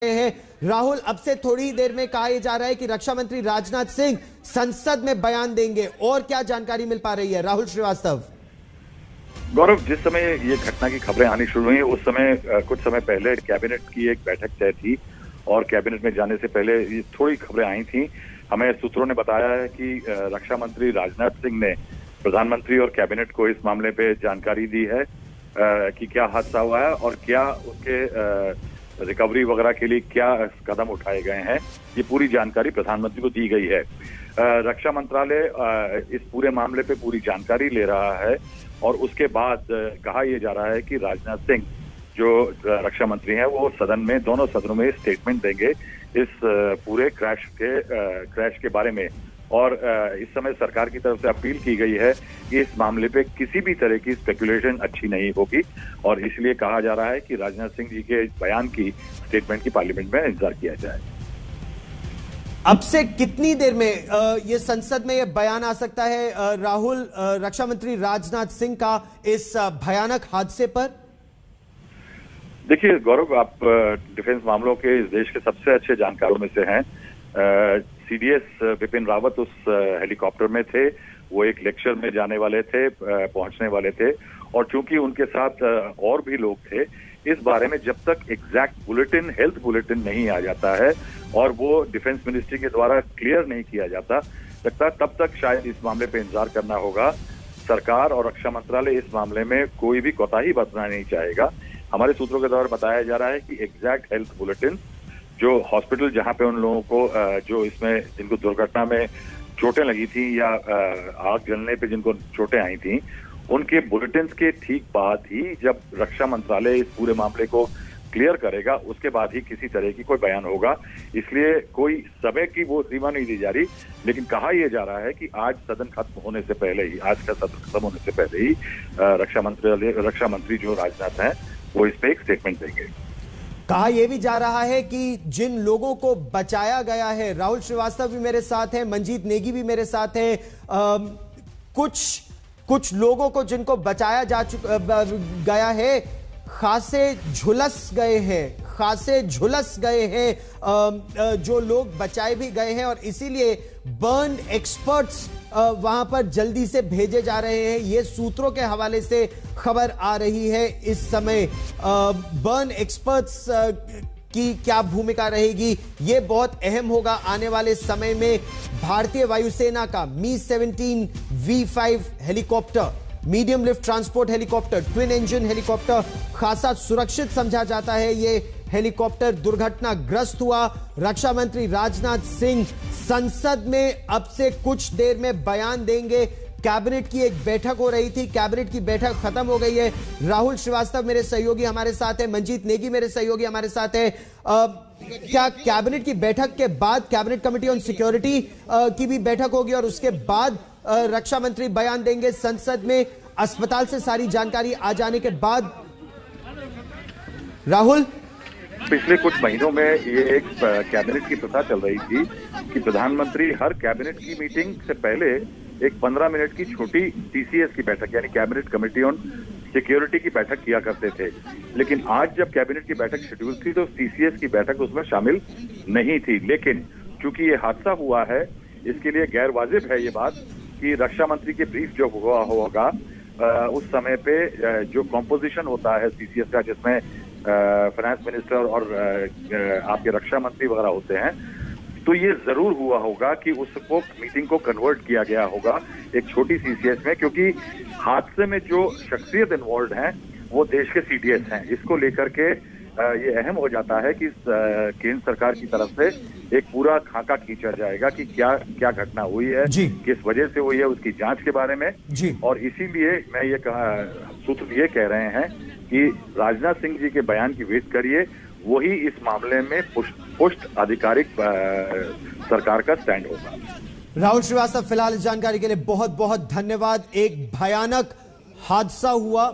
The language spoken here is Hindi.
हैं राहुल, अब से थोड़ी देर में कहा जा रहा है कि रक्षा मंत्री राजनाथ सिंह संसद में बयान देंगे। और क्या जानकारी मिल पा रही है राहुल श्रीवास्तव? गौरव, जिस समय ये घटना की खबरें आनी शुरू हुई उस समय कुछ समय पहले कैबिनेट की एक बैठक तय थी और कैबिनेट में जाने से पहले ये थोड़ी खबरें आई थी। हमें सूत्रों ने बताया है कि रक्षा मंत्री राजनाथ सिंह ने प्रधानमंत्री और कैबिनेट को इस मामले पे जानकारी दी है कि क्या हादसा हुआ है और क्या उसके रिकवरी वगैरह के लिए क्या कदम उठाए गए हैं। ये पूरी जानकारी प्रधानमंत्री को दी गई है। रक्षा मंत्रालय इस पूरे मामले पे पूरी जानकारी ले रहा है और उसके बाद कहा यह जा रहा है कि राजनाथ सिंह जो रक्षा मंत्री हैं वो सदन में, दोनों सदनों में स्टेटमेंट देंगे इस पूरे क्रैश के बारे में। और इस समय सरकार की तरफ से अपील की गई है कि इस मामले पे किसी भी तरह की स्पेकुलेशन अच्छी नहीं होगी और इसलिए कहा जा रहा है कि राजनाथ सिंह जी के बयान की, स्टेटमेंट की पार्लियामेंट में इंतजार किया जाए। अब से कितनी देर में ये संसद में ये बयान आ सकता है राहुल, रक्षा मंत्री राजनाथ सिंह का इस भयानक हादसे पर? देखिए गौरव, आप डिफेंस मामलों के इस देश के सबसे अच्छे जानकारों में से हैं। सीडीएस विपिन रावत उस हेलीकॉप्टर में थे, वो एक लेक्चर में जाने वाले थे, पहुंचने वाले थे और चूंकि उनके साथ और भी लोग थे, इस बारे में जब तक एग्जैक्ट बुलेटिन, हेल्थ बुलेटिन नहीं आ जाता है और वो डिफेंस मिनिस्ट्री के द्वारा क्लियर नहीं किया जाता तब तक शायद इस मामले पे इंतजार करना होगा। सरकार और रक्षा मंत्रालय इस मामले में कोई भी कोताही बरतना नहीं चाहेगा। हमारे सूत्रों के द्वारा बताया जा रहा है कि एग्जैक्ट हेल्थ बुलेटिन जो हॉस्पिटल जहां पे उन लोगों को जो इसमें जिनको दुर्घटना में चोटें लगी थी या आग जलने पे जिनको चोटें आई थी, उनके बुलेटिन के ठीक बाद ही जब रक्षा मंत्रालय इस पूरे मामले को क्लियर करेगा उसके बाद ही किसी तरह की कोई बयान होगा। इसलिए कोई समय की वो सीमा नहीं दी जा रही, लेकिन कहा यह जा रहा है कि आज सदन खत्म होने से पहले ही, आज का सदन खत्म होने से पहले ही रक्षा मंत्री जो राजनाथ हैं वो इस पे एक स्टेटमेंट देंगे। कहा यह भी जा रहा है कि जिन लोगों को बचाया गया है, राहुल श्रीवास्तव भी मेरे साथ हैं, मंजीत नेगी भी मेरे साथ हैं, कुछ लोगों को जिनको बचाया गया है खासे झुलस गए हैं, जो लोग बचाए भी गए हैं और इसीलिए बर्न एक्सपर्ट्स वहां पर जल्दी से भेजे जा रहे हैं। ये सूत्रों के हवाले से खबर आ रही है इस समय। बर्न एक्सपर्ट्स की क्या भूमिका रहेगी, ये बहुत अहम होगा आने वाले समय में। भारतीय वायुसेना का मी-17 V5 helicopter, medium lift transport helicopter, twin engine helicopter, खासा सुरक्षित समझा जाता है। ये हेलीकॉप्टर दुर्घटनाग्रस्त हुआ। रक्षा मंत्री राजनाथ सिंह संसद में अब से कुछ देर में बयान देंगे। कैबिनेट की एक बैठक हो रही थी, कैबिनेट की बैठक खत्म हो गई है। राहुल श्रीवास्तव मेरे सहयोगी हमारे साथ है, मंजीत नेगी मेरे सहयोगी हमारे साथ है। क्या कैबिनेट की बैठक के बाद कैबिनेट कमेटी ऑन सिक्योरिटी की भी बैठक होगी और उसके बाद रक्षा मंत्री बयान देंगे संसद में, अस्पताल से सारी जानकारी आ जाने के बाद? राहुल, पिछले कुछ महीनों में ये एक कैबिनेट की प्रथा चल रही थी कि प्रधानमंत्री हर कैबिनेट की मीटिंग से पहले एक 15 मिनट की छोटी सीसीएस की बैठक, यानी कैबिनेट कमेटी ऑन सिक्योरिटी की बैठक किया करते थे। लेकिन आज जब कैबिनेट की बैठक शेड्यूल थी तो सीसीएस की बैठक उसमें शामिल नहीं थी। लेकिन चूंकि ये हादसा हुआ है, इसके लिए गैर वाजिब है ये बात कि रक्षा मंत्री के ब्रीफ जो हुआ होगा उस समय पे जो कॉम्पोजिशन होता है सीसीएस का, जिसमें फाइनेंस मिनिस्टर और आपके रक्षा मंत्री वगैरह होते हैं, तो ये जरूर हुआ होगा कि उसको मीटिंग को कन्वर्ट किया गया होगा एक छोटी सीसीएस में, क्योंकि हादसे में जो शख्सियत इन्वॉल्व हैं वो देश के सीडीएस हैं। इसको लेकर के ये अहम हो जाता है कि केंद्र सरकार की तरफ से एक पूरा खाका खींचा जाएगा कि क्या क्या घटना हुई है, किस वजह से हुई है, उसकी जांच के बारे में। और इसीलिए मैं ये सूत्र ये कह रहे हैं कि राजनाथ सिंह जी के बयान की वेट करिए, वही इस मामले में पुष्ट आधिकारिक सरकार का स्टैंड होगा। राहुल श्रीवास्तव, फिलहाल इस जानकारी के लिए बहुत बहुत धन्यवाद। एक भयानक हादसा हुआ।